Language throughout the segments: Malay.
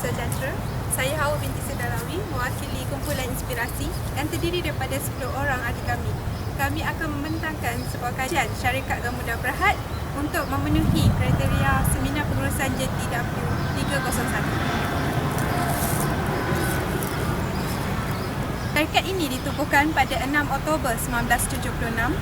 Sejahtera. Saya Hawa binti Sedarawi, mewakili kumpulan inspirasi yang terdiri daripada 10 orang adik kami. Kami akan membentangkan sebuah kajian syarikat Gamuda Berhad untuk memenuhi kriteria Seminar Pengurusan JTW 301. Syarikat ini ditubuhkan pada 6 Oktober 1976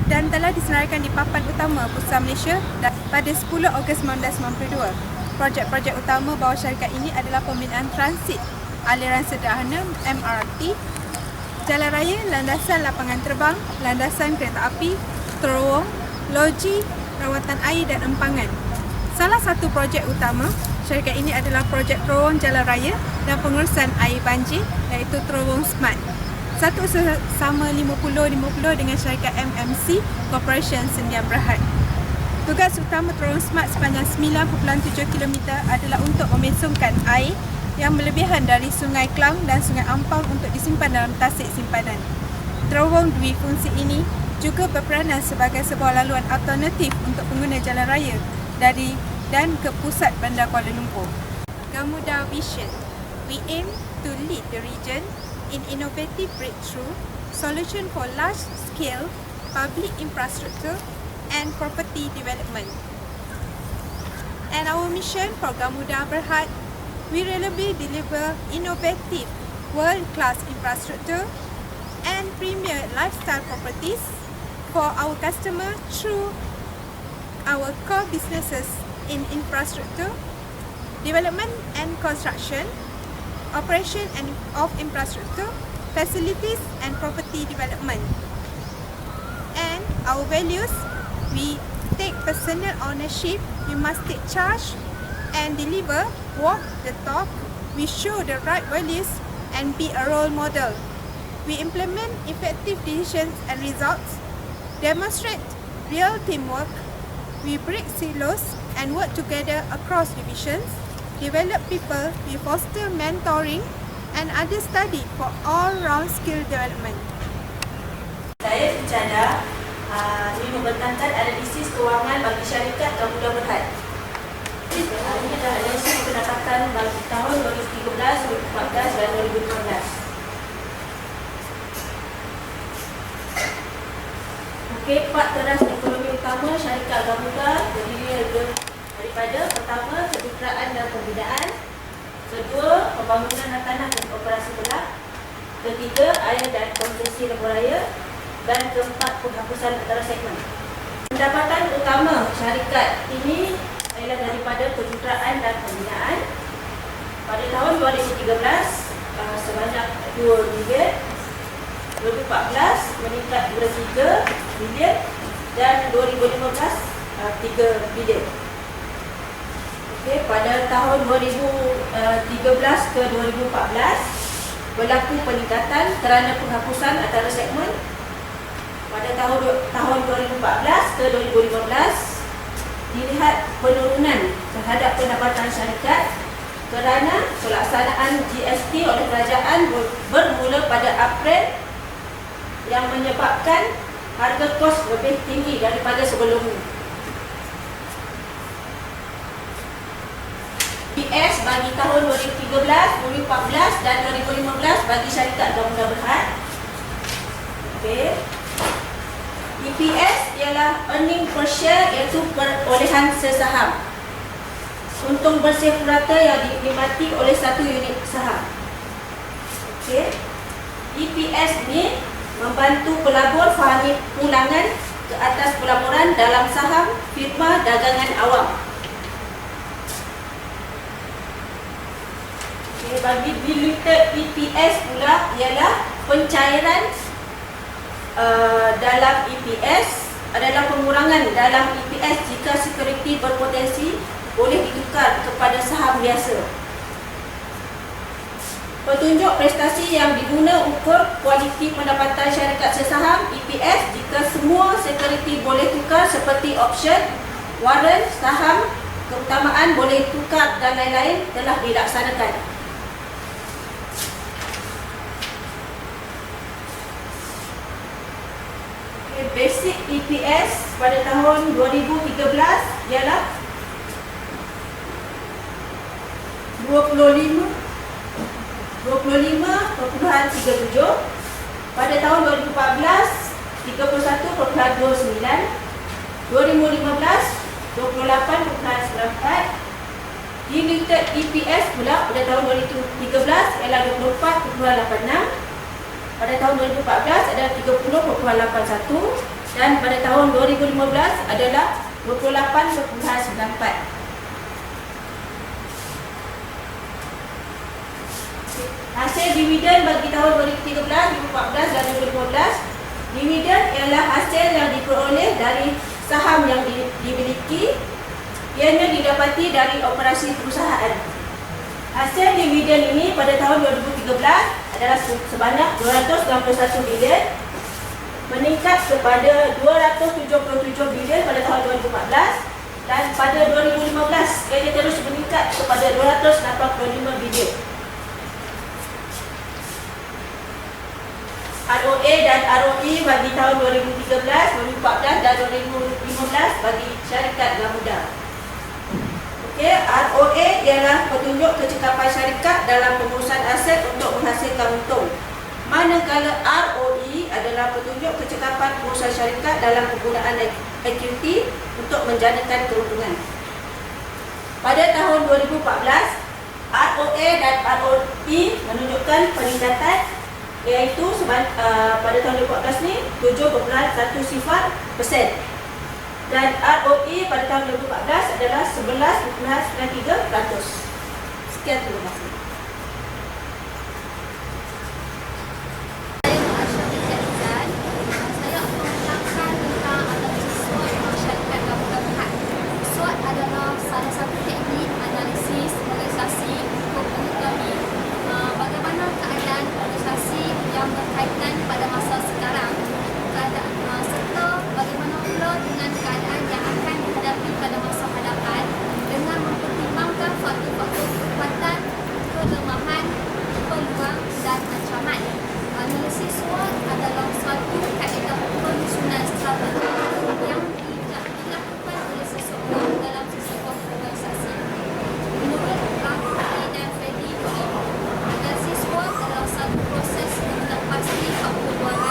dan telah disenaraikan di papan utama Bursa Malaysia pada 10 Ogos 1992. Projek-projek utama bawah syarikat ini adalah pembinaan transit aliran sederhana MRT, jalan raya, landasan lapangan terbang, landasan kereta api, terowong, loji, rawatan air dan empangan. Salah satu projek utama syarikat ini adalah projek terowong jalan raya dan pengurusan air banjir, iaitu terowong smart. Satu usaha sama 50-50 dengan syarikat MMC Corporation Sendian Berhad. Tugas utama terowong smart sepanjang 9.7 km adalah untuk memesongkan air yang berlebihan dari Sungai Klang dan Sungai Ampang untuk disimpan dalam tasik simpanan. Terowong dui fungsi ini juga berperanan sebagai sebuah laluan alternatif untuk pengguna jalan raya dari dan ke pusat bandar Kuala Lumpur. Gamuda Vision. We aim to lead the region in innovative breakthrough solution for large-scale public infrastructure and property development. And our mission for Gamuda Berhad, we reliably deliver innovative world-class infrastructure and premier lifestyle properties for our customer through our core businesses in infrastructure, development and construction, operation and of infrastructure, facilities and property development. And our values, we take personal ownership, we must take charge and deliver, walk the talk, we show the right values and be a role model. We implement effective decisions and results, demonstrate real teamwork, we break silos and work together across divisions, develop people, we foster mentoring and other study for all-round skill development. Saya Icada ini membentangkan analisis kewangan bagi syarikat Gamuda Berhad. Ini adalah analisis pendapatan bagi tahun 2013, 2014 dan 2015. Okey, 4 teras ekonomi utama syarikat Gamuda terdiri daripada pertama, kejuruteraan dan pembinaan, kedua, pembangunan tanah dan operasi belak, ketiga, air dan konsesi lebuh raya, dan keempat, penghapusan antara segmen. Pendapatan utama syarikat ini ialah daripada kejuruteraan dan pembinaan. Pada tahun 2013 sebanyak 2 bilion, 2014 meningkat 23 bilion dan 2015 3 bilion. Okay, pada tahun 2013 ke 2014 berlaku peningkatan kerana penghapusan antara segmen. Pada tahun 2014 ke 2015 dilihat penurunan terhadap pendapatan syarikat kerana pelaksanaan GST oleh kerajaan bermula pada April yang menyebabkan harga kos lebih tinggi daripada sebelumnya. PS bagi tahun 2013, 2014 dan 2015 bagi syarikat Gamuda Berhad. Okey. EPS ialah earning per share, iaitu perolehan sesaham. Untung bersih purata yang dinikmati oleh satu unit saham. Okey. EPS ni membantu pelabur fahami pulangan ke atas pelaburan dalam saham firma dagangan awam. Okay, bagi diluted EPS pula ialah pencairan dalam EPS adalah pengurangan dalam EPS jika sekuriti berpotensi boleh ditukar kepada saham biasa. Petunjuk prestasi yang diguna ukur kualiti pendapatan syarikat sesaham EPS jika semua sekuriti boleh tukar seperti option, warrant, saham, keutamaan boleh tukar dan lain-lain telah dilaksanakan. Basic EPS pada tahun 2013 ialah 25.37. Pada tahun 2014 31.29. 2015 28.94. Diluted EPS pula pada tahun 2013 ialah 24.86. Pada tahun 2014 adalah 30.81 dan pada tahun 2015 adalah 28.94. Hasil dividen bagi tahun 2013, 2014 dan 2015. Dividen ialah hasil yang diperoleh dari saham yang dimiliki. Ianya didapati dari operasi perusahaan. Hasil dividen ini pada tahun 2013 adalah sebanyak 291 bilion, meningkat kepada 277 bilion pada tahun 2014 dan pada 2015 ianya terus meningkat kepada 285 bilion. ROA dan ROE bagi tahun 2013, 2014 dan 2015 bagi syarikat Gamuda. Okey, ROA ialah petunjuk kecekapan syarikat dalam pengurusan aset untuk menghasilkan untung. Manakala ROE adalah petunjuk kecekapan pengurusan syarikat dalam penggunaan equity untuk menjanakan keuntungan. Pada tahun 2014, ROA dan ROE menunjukkan peningkatan, iaitu pada tahun 2014 ni 7.10% dan ROE pada tahun 2014 adalah 11.93%. Sekian, terima kasih. Saya akan menerangkan tentang analisis SWOT masyarakat Gamuda Berhad. SWOT adalah salah satu teknik analisis organisasi untuk mengetahui bagaimana keadaan organisasi yang berkaitan pada masa sekarang, serta bagaimana pula dengan keadaan yang akan dihadapi pada masa hadapan dengan mempertimbangkan faktor-faktor kekuatan, kelemahan, peluang dan ancaman. Analisis SWOT adalah suatu kaedah penyusunan strategi yang dilakukan oleh seseorang dalam sesebuah organisasi. Menurut Ramsey dan Freddie, analisis SWOT adalah satu proses yang menepasti faktor luar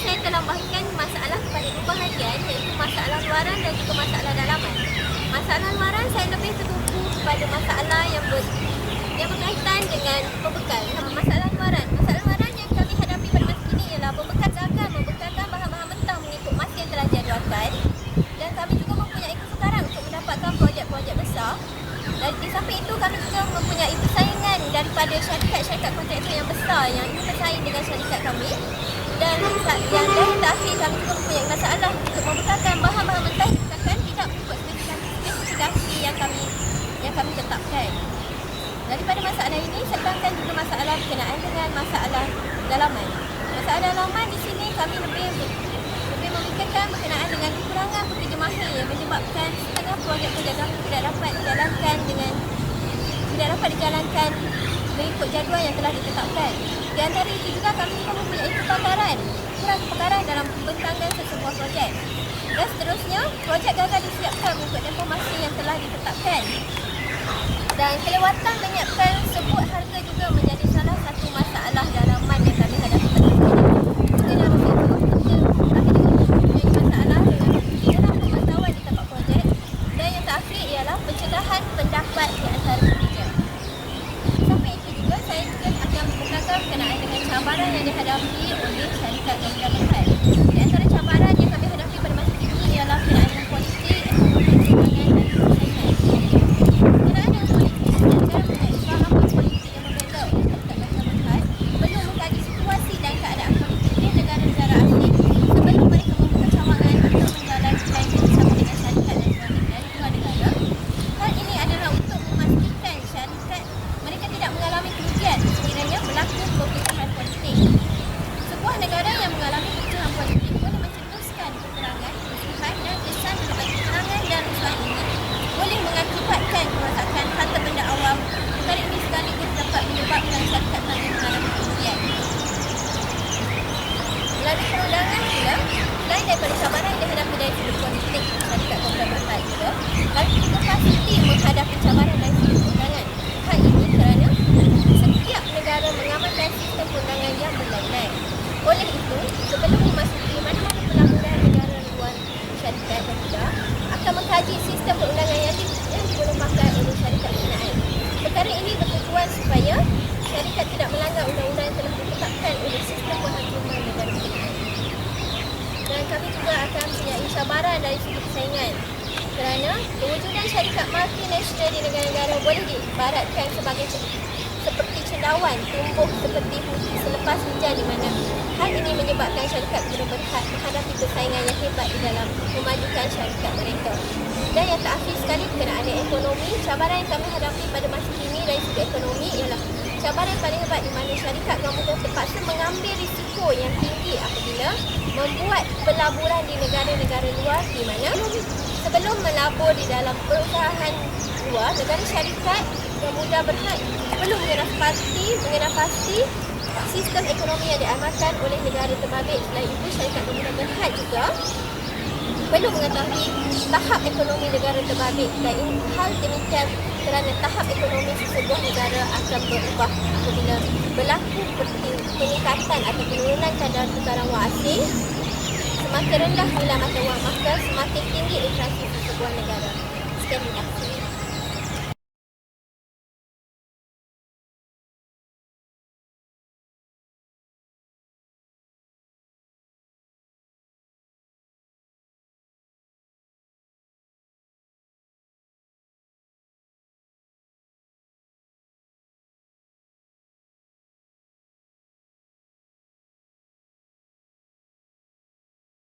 saya telah bahkan masalah kepada dua bahagian, iaitu masalah luaran dan juga masalah dalaman. Masalah luaran saya lebih tertumpu kepada masalah yang berkaitan dengan pembekal. Masalah luaran yang kami hadapi pada masa kini ialah pembekal gagal membekalkan bahan-bahan mentah mengikut masa yang telah dijadualkan, dan kami juga mempunyai kesukaran untuk mendapatkan projek-projek besar. Dan di samping itu kami juga mempunyai persaingan daripada syarikat-syarikat kontraktor yang besar yang ingin bersaing dengan syarikat kami. Dan yang terakhir kami juga mempunyai masalah untuk membekalkan bahan-bahan mentah yang tidak mengikut spesifikasi yang kami tetapkan. Daripada masalah ini sertakan juga masalah berkenaan dengan masalah dalaman. Masalah dalaman di sini kami lebih memikirkan berkenaan dengan kekurangan pekerja mahir yang menyebabkan setengah projek-projek kami tidak dapat dijalankan mengikut jadual yang telah ditetapkan. Di antara itu juga kami juga mempunyai kurang kepakaran dalam pembentangan sesebuah projek. Dan seterusnya, projek gagal disiapkan mengikut tempoh masa yang telah ditetapkan. Dan kelewatan menyiapkan sebuah harga juga menjadi salah satu masalah dalaman yang kami hadapi pada hari ini. Kami juga mempunyai masalah dengan pemantauan di tempat projek. Dan yang terakhir ialah pencegahan pendapat di antara pekerja. Sampai itu juga saya juga akan mengemukakan berkenaan dengan cabaran yang dihadapi oleh syarikat bangunan berhad. Di antara cabaran yang kami hadapi pada masa ini ialah berkenaan dengan politik, ekonomi, keuangan dan persaingan. Berkenaan dengan politik, negara mempunyai faham politik yang berbeza oleh syarikat bangunan berhad. Perlu mengkaji situasi dan keadaan politik di negara-negara asing sebelum mereka membuka cawangan atau menjalankan kerjasama dengan syarikat dan luar negara. Hal ini adalah untuk memastikan syarikat mereka tidak mengalami kerugian sekiranya berlaku perpecahan politik. Sebuah negara yang mengalami perpecahan politik boleh mencetuskan peperangan, kerusuhan dan kesan akibat peperangan dan kerusuhan ini boleh mengakibatkan kerosakan harta benda awam. Perkara ini sekaligus dapat menyebabkan syarikat kami mengalami kerugian. Melalui perundangan pula, selain daripada cabaran yang dihadapi dari sudut politik syarikat bangunan berhad juga, kami juga pasti menghadapi cabaran dari sudut perundangan. Hal ini kerana setiap negara mengamalkan sistem perundangan yang berlainan. Oleh itu, sebelum memasuki mana-mana pelaburan negara luar syarikat bangunan akan mengkaji sistem perundangan yang digunakan oleh syarikat berkenaan. Perkara ini bertujuan supaya syarikat tidak melanggar undang-undang yang telah ditetapkan oleh sistem penghakiman negara berkenaan. Dan kami juga akan mempunyai cabaran dari segi persaingan kerana kewujudan syarikat multinasional di negara-negara boleh diibaratkan seperti cendawan tumbuh seperti hujan selepas hujan, di mana hal ini menyebabkan syarikat berhad menghadapi persaingan yang hebat di dalam memajukan syarikat mereka. Dan yang terakhir sekali berkenaan dengan ekonomi, cabaran yang kami hadapi pada masa kini dari segi ekonomi ialah cabaran paling hebat di mana syarikat gamudah terpaksa mengambil risiko yang tinggi apabila membuat pelaburan di negara-negara luar, di mana sebelum melabur di dalam perusahaan luar, negara syarikat gamudah berhad perlu mengenal pasti sistem ekonomi yang diamalkan oleh negara terbabit. Selain itu, syarikat gamudah berhad juga perlu mengetahui tahap ekonomi negara terbabit, dan hal demikian kerana tahap ekonomi sesebuah negara akan berubah apabila berlaku peningkatan atau penurunan kadar tukaran wang asing. Semakin rendah nilai mata wang, maka semakin tinggi inflasi sesebuah negara. Sekian, terima kasih.